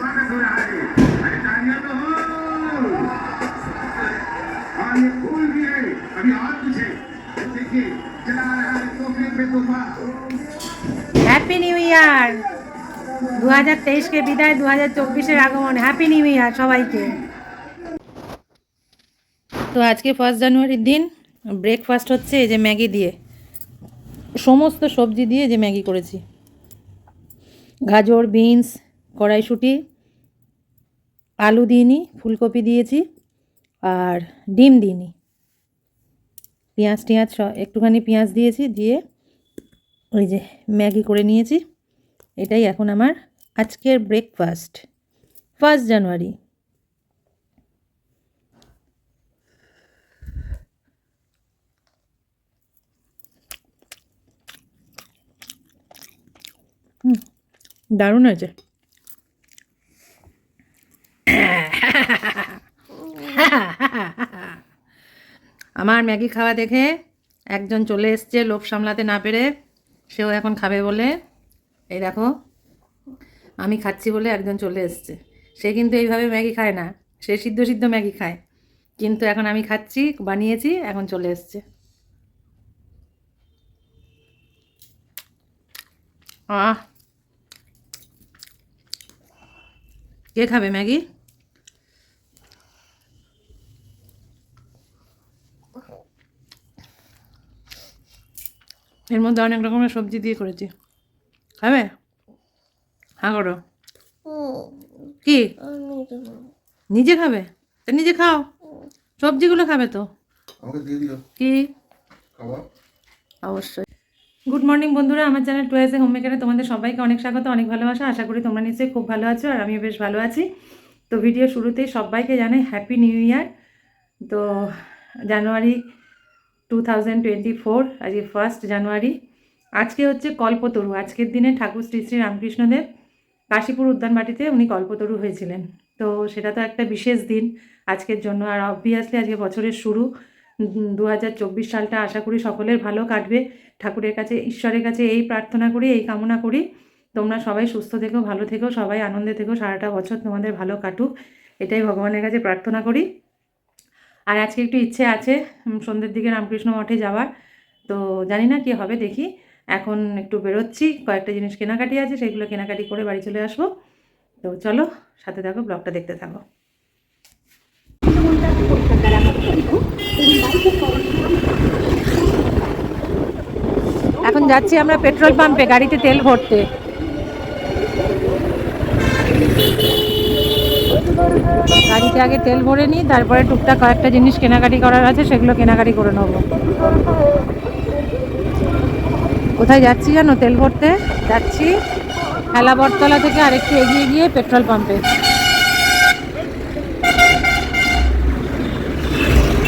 स्वागत हो रहा है। अरे तालियां तो हो। और ये फूल भी है, अभी और कुछ है। देखिए चला आ रहा है तोहफे पे तोहफा। Happy new year. 2023কে বিদায়, 2024-এর আগমন। হ্যাপি নিউ ইয়ার সবাইকে। তো আজকে 1 জানুয়ারির দিন ব্রেকফাস্ট হচ্ছে এই যে ম্যাগি দিয়ে, সমস্ত সবজি দিয়ে যে ম্যাগি করেছি। গাজর, বিনস, কড়াইশুঁটি, আলু দিইনি, ফুলকপি দিয়েছি আর ডিম দিইনি, পেঁয়াজ টিয়াজ একটুখানি পেঁয়াজ দিয়েছি, দিয়ে ওই যে ম্যাগি করে নিয়েছি। এটাই এখন আমার আজকের ব্রেকফাস্ট 1 জানুয়ারি। দারুণ হয়েছে। আমার ম্যাগি খাওয়া দেখে একজন চলে এসছে লোভ সামলাতে না পেরে, সেও এখন খাবে বলে। এই দেখো আমি খাচ্ছি বলে একজন চলে এসছে। সে কিন্তু এইভাবে ম্যাগি খায় না, সে সিদ্ধ সিদ্ধ ম্যাগি খায়, কিন্তু এখন আমি খাচ্ছি, বানিয়েছি, এখন চলে এসছে। আহ, কে খাবে ম্যাগি? এর মধ্যে অনেক রকমের সবজি দিয়ে করেছি, খাবে? হ্যাঁ করো। কি নিজে খাবে? তা নিজে খাও, সবজিগুলো খাবে তো। আমাকে দিয়ে দিও কি খাবার। অবশ্যই। গুড মর্নিং বন্ধুরা, আমার চ্যানেল টুয়েসে হোমমেকারে তোমাদের সবাইকে অনেক স্বাগত, অনেক ভালোবাসা। আশা করি তোমরা নিশ্চয়ই খুব ভালো আছো আর আমিও বেশ ভালো আছি। তো ভিডিও শুরুতেই সবাইকে জানাই হ্যাপি নিউ ইয়ার। তো জানুয়ারি 2024, আজকে 1 জানুয়ারি। আজকে হচ্ছে কল্পতরু। আজকের দিনে ঠাকুর শ্রী শ্রী রামকৃষ্ণদেব কাশীপুর উদ্যানবাটিতে উনি কল্পতরু হয়েছিলেন। তো সেটা তো একটা বিশেষ দিন আজকের জন্য। আর অবভিয়াসলি আজকে বছরের শুরু 2024 সালটা আশা করি সকলের ভালো কাটবে। ঠাকুরের কাছে, ঈশ্বরের কাছে এই প্রার্থনা করি, এই কামনা করি তোমরা সবাই সুস্থ থেকো, ভালো থেকো, সবাই আনন্দে থেকো, সারাটা বছর তোমাদের ভালো কাটুক, এটাই ভগবানের কাছে প্রার্থনা করি। আর আজকে একটু ইচ্ছে আছে সন্ধ্যের দিকে রামকৃষ্ণ মঠে যাওয়ার। তো জানি না কি হবে, দেখি। এখন একটু বেরোচ্ছি, কয়েকটা জিনিস কেনাকাটি আছে, সেগুলো কেনাকাটি করে বাড়ি চলে আসবো। তো চলো সাথে থাকো, ব্লগটা দেখতে থাকো। এখন যাচ্ছি আমরা পেট্রোল পাম্পে গাড়িতে তেল ভরতে। গাড়িতে আগে তেল ভরে নিই, তারপরে টুকটাক কয়েকটা জিনিস কেনাকাটি করার আছে, সেগুলো কেনাকাটি করে নেবো। কোথায় যাচ্ছি জানো? তেল ভরতে যাচ্ছি হেলা বটতলা থেকে আরেকটু এগিয়ে গিয়ে পেট্রোল পাম্পে।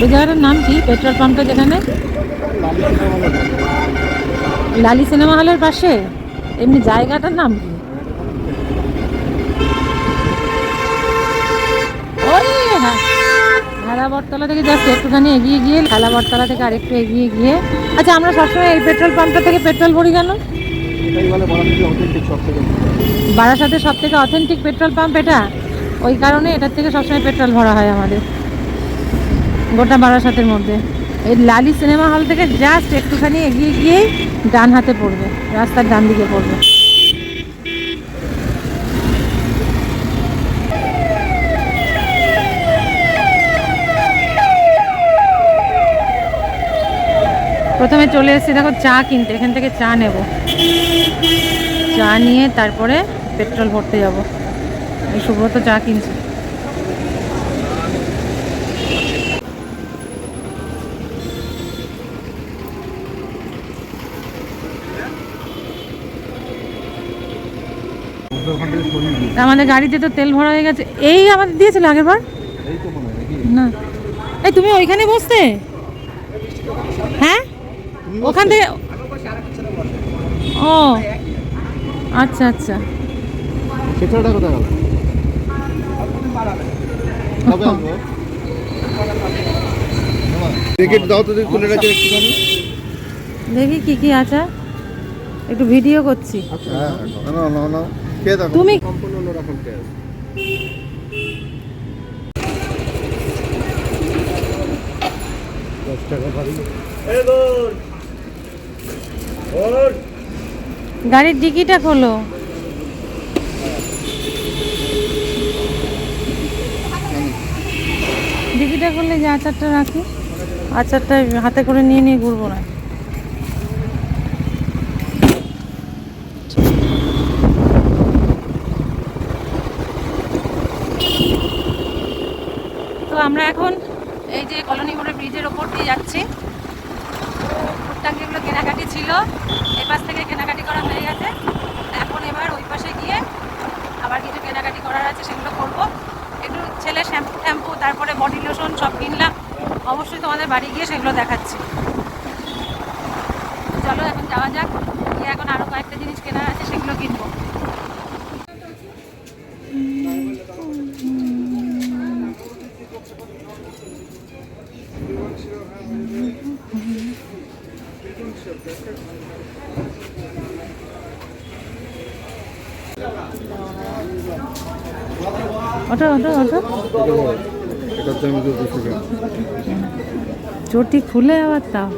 ওই জায়গাটার নাম কি? পেট্রোল পাম্পটা যেখানে লালি সিনেমা হলের পাশে, এমনি জায়গাটার নাম কি? ওই হেলা বটতলা থেকে জাস্ট একটুখানি এগিয়ে গিয়ে, হেলা বটতলা থেকে আরেকটু এগিয়ে গিয়ে। আচ্ছা, আমরা সবসময় এই পেট্রোল পাম্পটা থেকে পেট্রোল ভরি কেন? বারাসাতের সব থেকে অথেন্টিক পেট্রোল পাম্প এটা, ওই কারণে এটার থেকে সবসময় পেট্রোল ভরা হয় আমাদের গোটা বারাসাতের মধ্যে। এই লালি সিনেমা হল থেকে জাস্ট একটুখানি এগিয়ে গিয়েই ডান হাতে পড়বে, রাস্তার ডান দিকে পড়বে। প্রথমে চলে এসেছি দেখো চা কিনতে, এখান থেকে চা নেব, চা নিয়ে তারপরে পেট্রোল ভরতে যাব। এই সুব্রত চা কিনছে। আমাদের গাড়িতে তো তেল ভরা হয়ে গেছে। এই আমাদের দিয়েছিল আগের বার না? এই তুমি ওইখানে বসতে? হ্যাঁ, ওখান থেকে। ও আচ্ছা আচ্ছা। দেখি কি কি আছে, একটু ভিডিও করছি। তুমি গাড়ির ডিকিটা খোলো। ডিকিটা খুললে যে আচারটা রাখি, আচারটা হাতে করে নিয়ে নিয়ে ঘুরবো না। তো আমরা এখন এই যে কলোনি মোড়ের ব্রিজের ওপর দিয়ে যাচ্ছি। টুকটাক যেগুলো কেনাকাটি ছিল এই পাশ থেকে কেনাকাটি করা হয়ে গেছে। এখন এবার ওই পাশে গিয়ে আবার কিছু কেনাকাটি করার আছে, সেগুলো করবো। একটু ছেলে শ্যাম্পু ট্যাম্পু, তারপরে বডি লোশন সব কিনলাম। অবশ্যই তোমাদের বাড়ি গিয়ে সেগুলো দেখাচ্ছি। চলো এখন যাওয়া যাক, গিয়ে এখন আরও কয়েকটা জিনিস কেনার আছে, সেগুলো কিনবো। ওটা ওটা ওটা চটি খুলে আবার তাও।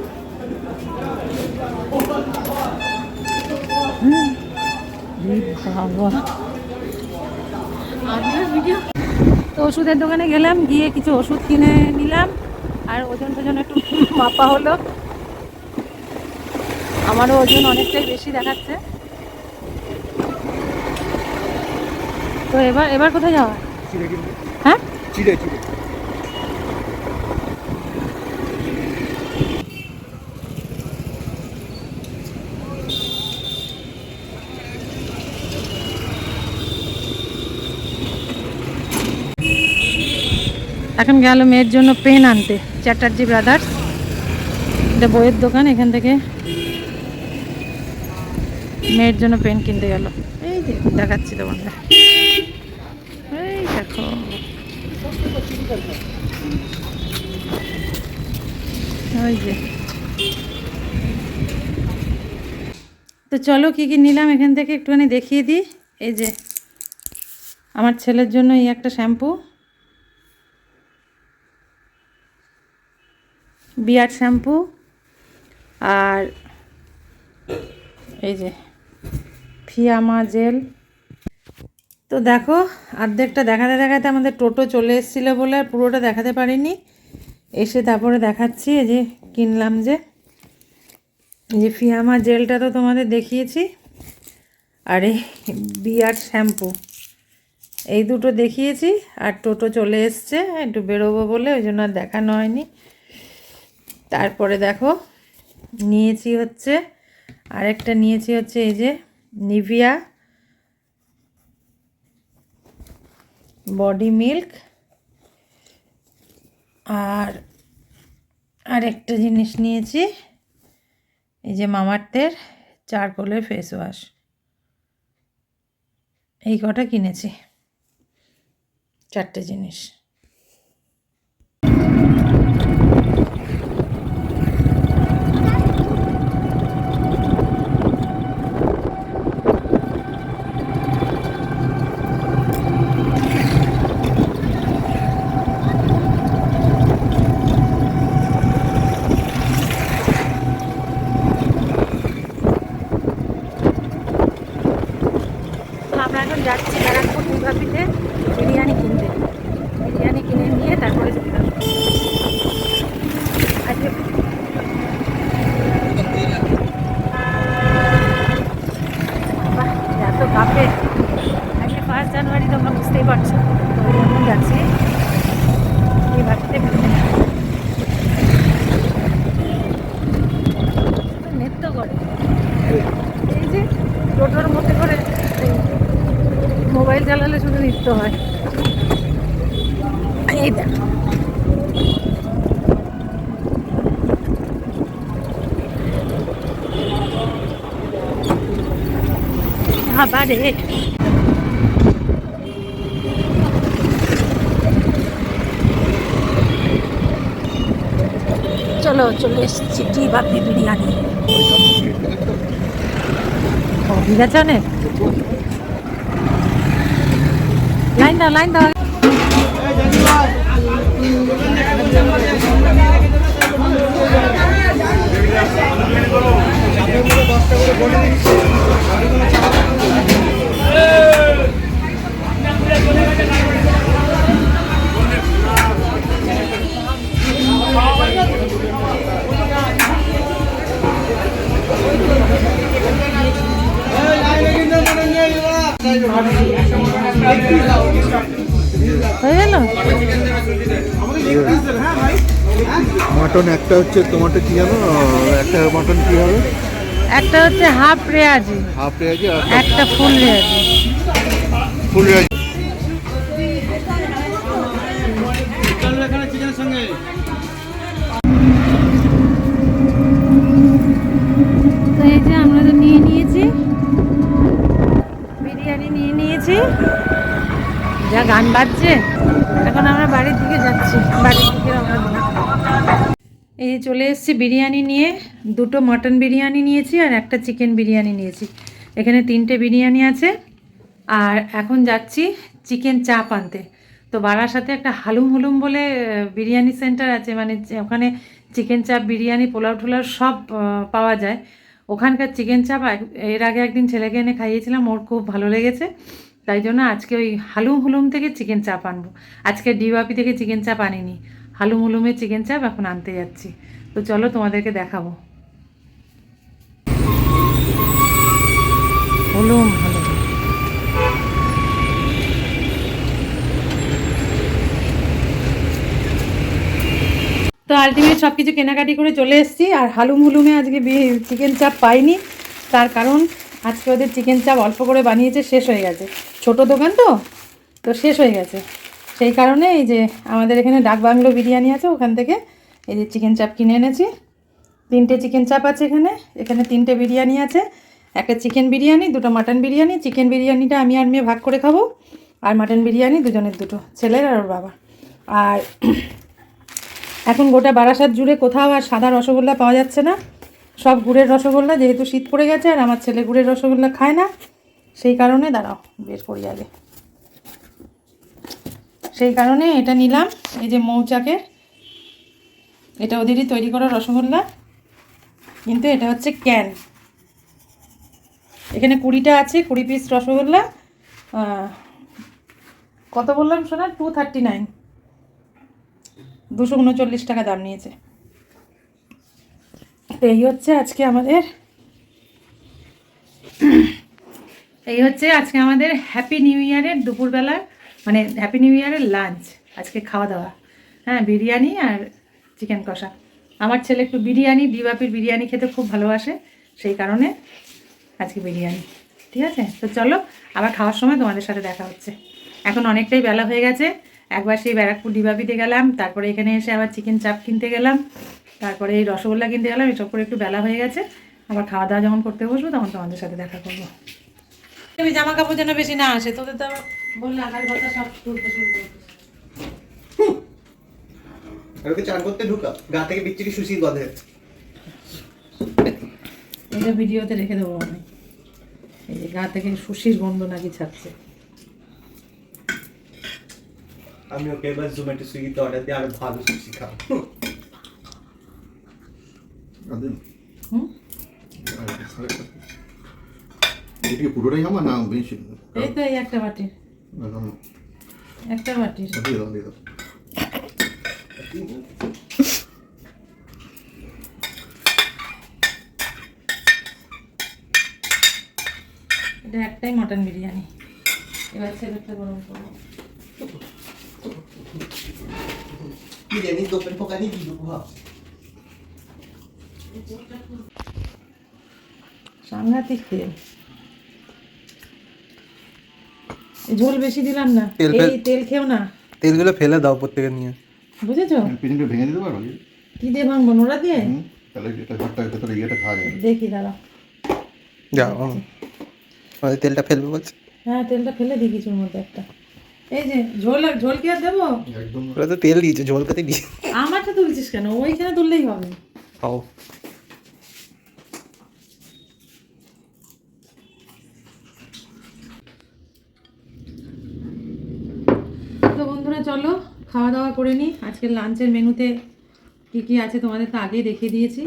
তো ওষুধের দোকানে গেলাম, গিয়ে কিছু ওষুধ কিনে নিলাম, আর ওজন টোজন একটু মাপা হলো। আমারও ওজন অনেকটাই বেশি দেখাচ্ছে। তো এবার এবার কোথায় যাওয়া? হ্যাঁ, চিড়ে চিড়ে। এখন গেল মেয়ের জন্য পেন আনতে, চ্যাটার্জি ব্রাদার্স, এটা বইয়ের দোকান। এখান থেকে মেয়ের জন্য পেন কিনতে গেল। এই যে দেখাচ্ছি তোমাদের, এই দেখো। ওই যে, তো চলো কি কি নিলাম এখান থেকে একটুখানি দেখিয়ে দিই। এই যে আমার ছেলের জন্য এই একটা শ্যাম্পু, বিয়ার্ড শ্যাম্পু, আর এই যে ফিয়ামা জেল। তো দেখো, অর্ধেকটা দেখাতে দেখাতে আমাদের টোটো চলে এসেছিলো বলে আর পুরোটা দেখাতে পারিনি। এসে তারপরে দেখাচ্ছি। এই যে কিনলাম যে ফিয়ামা জেলটা তো তোমাদের দেখিয়েছি, আর এই বিয়ার্ড শ্যাম্পু, এই দুটো দেখিয়েছি। আর টোটো চলে এসছে, একটু বেরোবো বলে, ওই জন্য আর দেখানো হয়নি। তারপরে দেখো নিয়েছি হচ্ছে, আরেকটা নিয়েছি হচ্ছে এই যে নিভিয়া বডি মিল্ক, আর আরেকটা জিনিস নিয়েছি এই যে মামাআর্থের চারকোলের ফেস ওয়াশ। এই কটা কিনেছি, 4টে জিনিস। আমরা এখন যাচ্ছি ব্যারাকপুর দুর্গাপীঠে বিরিয়ানি কিনতে। বিরিয়ানি কিনে নিয়ে তারপরে চলে যাবো। আজকে এত কাপে, আজকে 1 জানুয়ারি, তোমরা বুঝতেই পারছো। তো ওই জন্য যাচ্ছি এই বাড়িতে নৃত্য করে। এই যে টোটোর মধ্যে করে মোবাইল চালালে শুধু নৃত্য হয়। এই দেখো, আবারে চলো চলে এসছি টি বাপি বিরিয়ানি। ঠিক আছে, অনেক লাইন দাও। হয়ে গেল মটন একটা হচ্ছে তোমারটা কি জানো, একটা মটন কি হবে? একটা হচ্ছে হাফ রেয়াজি, হাফ রেয়াজি আর একটা ফুল রেয়াজি। ফুল রেয়াজি। তো এই যে আমরা তো নিয়ে নিয়েছি বিরিয়ানি, নিয়ে নিয়েছি, যা গান বাজছে। এখন আমরা বাড়ির দিকে যাচ্ছি, বাড়ির দিকে রওনা দিলাম। এই চলে এসেছি বিরিয়ানি নিয়ে, দুটো মটন বিরিয়ানি নিয়েছি আর একটা চিকেন বিরিয়ানি নিয়েছি। এখানে 3টে বিরিয়ানি আছে। আর এখন যাচ্ছি চিকেন চাপ আনতে। তো বারাসাতে একটা হালুম হুলুম বলে বিরিয়ানি সেন্টার আছে, মানে ওখানে চিকেন চাপ, বিরিয়ানি, পোলাও টোলাও সব পাওয়া যায়। ওখানকার চিকেন চাপ এর আগে একদিন ছেলেকে এনে খাইয়েছিলাম, ওর খুব ভালো লেগেছে। তাই জন্য আজকে ওই হালুম হুলুম থেকে চিকেন চাপ আনবো। আজকে ডিওয়াপি থেকে চিকেন চাপ আনিনি, হালুম হুলুমের চিকেন চাপ এখন আনতে যাচ্ছি। তো চলো তোমাদেরকে দেখাবো। হুলুম হুলুম তো আলটিমেট সব কিছু কেনাকাটি করে চলে এসেছি। আর হালুম হুলুমে আজকে চিকেন চাপ পাইনি, তার কারণ আজকে ওদের চিকেন চাপ অল্প করে বানিয়েছে, শেষ হয়ে গেছে। ছোট দোকান তো শেষ হয়ে গেছে। সেই কারণে এই যে আমাদের এখানে ডাকবাংলো বিরিয়ানি আছে, ওখান থেকে এই যে চিকেন চাপ কিনে এনেছি। 3টে চিকেন চাপ আছে এখানে। এখানে 3টে বিরিয়ানি আছে, একটা চিকেন বিরিয়ানি, দুটো মাটন বিরিয়ানি। চিকেন বিরিয়ানিটা আমি আর মেয়ে ভাগ করে খাবো, আর মাটন বিরিয়ানি দুজনের দুটো, ছেলের আর ওর বাবা। আর এখন গোটা বারাসাত জুড়ে কোথাও আর সাদা রসগোল্লা পাওয়া যাচ্ছে না, সব গুড়ের রসগোল্লা, যেহেতু শীত পড়ে গেছে আর আমার ছেলে গুড়ের রসগোল্লা খায় না। সেই কারণে দাঁড়াও বের করি আগে, সেই কারণে এটা নিলাম। এই যে মৌচাকের, এটা ওদেরই তৈরি করা রসগোল্লা, কিন্তু এটা হচ্ছে ক্যান। এখানে 20টা আছে, 20 পিস রসগোল্লা। কত বললাম শোনা? 239, 239 টাকা দাম নিয়েছে। তো এই হচ্ছে আজকে আমাদের হ্যাপি নিউ ইয়ারের দুপুরবেলা, মানে হ্যাপি নিউ ইয়ারের লাঞ্চ, আজকে খাওয়া দাওয়া। হ্যাঁ, বিরিয়ানি আর চিকেন কষা। আমার ছেলে একটু বিরিয়ানি, ডিবাপির বিরিয়ানি খেতে খুব ভালোবাসে, সেই কারণে আজকে বিরিয়ানি। ঠিক আছে, তো চলো আবার খাওয়ার সময় তোমাদের সাথে দেখা হচ্ছে। এখন অনেকটাই বেলা হয়ে গেছে। একবার সেই ব্যারাকপুর ডিবাপিতে গেলাম, তারপরে এখানে এসে আবার চিকেন চাপ কিনতে গেলাম, তারপরে এই রসগোল্লা কিনতে গেলাম। এসব করে একটু বেলা হয়ে গেছে। আবার খাওয়া দাওয়া যখন করতে বসবো তখন তোমাদের সাথে দেখা করবো। তুমি জামা কাপড় যেন বেশি না আসে, তোদের তো বললে আধার কথা সব তুলতে শুরু করে। ওকে চান করতে ঢুকা, গা থেকে বিচ্ছিরি সুশীল গন্ধে। এটা ভিডিওতে রেখে দেবো আমি, এই যে গা থেকে সুশীর গন্ধ নাকি ছাড়ছে। আমি ওকে এবার জোম্যাটো সুইগিতে অর্ডার দিয়ে আরো ভালো সুশি খাবো। এটা পুরোটাই আমার না বেশি? এই তো এই একটা বাটি, একটা বাটি। এটা একটাই মটন বিরিয়ানি। এবার ছেলেটা গরম করবো। বিরিয়ানি দোপেন পোকানি দিয়ে দেবো। সাংঘাতিক তেল, ঝোল বেশি দিলাম না। এই তেল খেও না, তেলগুলো ফেলে দাও প্রত্যেকে নিয়ে। বুঝেছো? পেছনটা ভেঙে দিতে পারো? কি দিয়ে ভাঙবো? নোড়া দিয়ে? তাহলে এটা ঘরটা ভেতরে ইয়েটা খাওয়া যাবে। দেখি দাঁড়াও। যাও, আমাদের তেলটা ফেলবে বলছে। হ্যাঁ, তেলটা ফেলে দিই কিছুর মধ্যে একটা। এই যে ঝোল কি আর দেবো? একদম ওরা তো তেল দিয়েছে, ঝোল কাতে দিয়ে। আমারটা তুলছিস কেন? ওইখানে তুললেই হবে। খাও। চলো খাওয়া দাওয়া করে নিই। আজকের লাঞ্চের মেনুতে কী কী আছে তোমাদের তো আগেই দেখিয়ে দিয়েছি।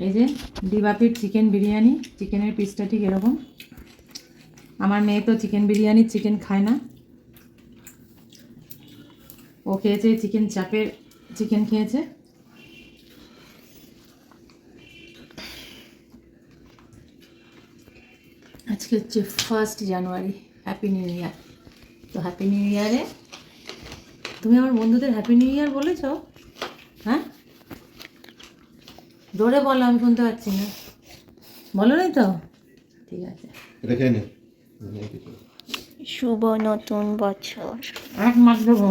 এই যে ডিবাপির চিকেন বিরিয়ানি, চিকেনের পিসটা ঠিক এরকম। আমার মেয়ে তো চিকেন বিরিয়ানি চিকেন খায় না, ও খেয়েছে চিকেন চাপের চিকেন খেয়েছে। আজকে হচ্ছে 1 জানুয়ারি, হ্যাপি নিউ ইয়ার। তো হ্যাপি নিউ ইয়ারে তুমি আমার বন্ধুদের হ্যাপি নিউ ইয়ার বলেছো? হ্যাঁ, জোরে বলো, আমি শুনতে পাচ্ছি না। বলো নাই তো? ঠিক আছে, এটা খেয়ে নে। শুভ নতুন বছর। 1 মাস দেবো।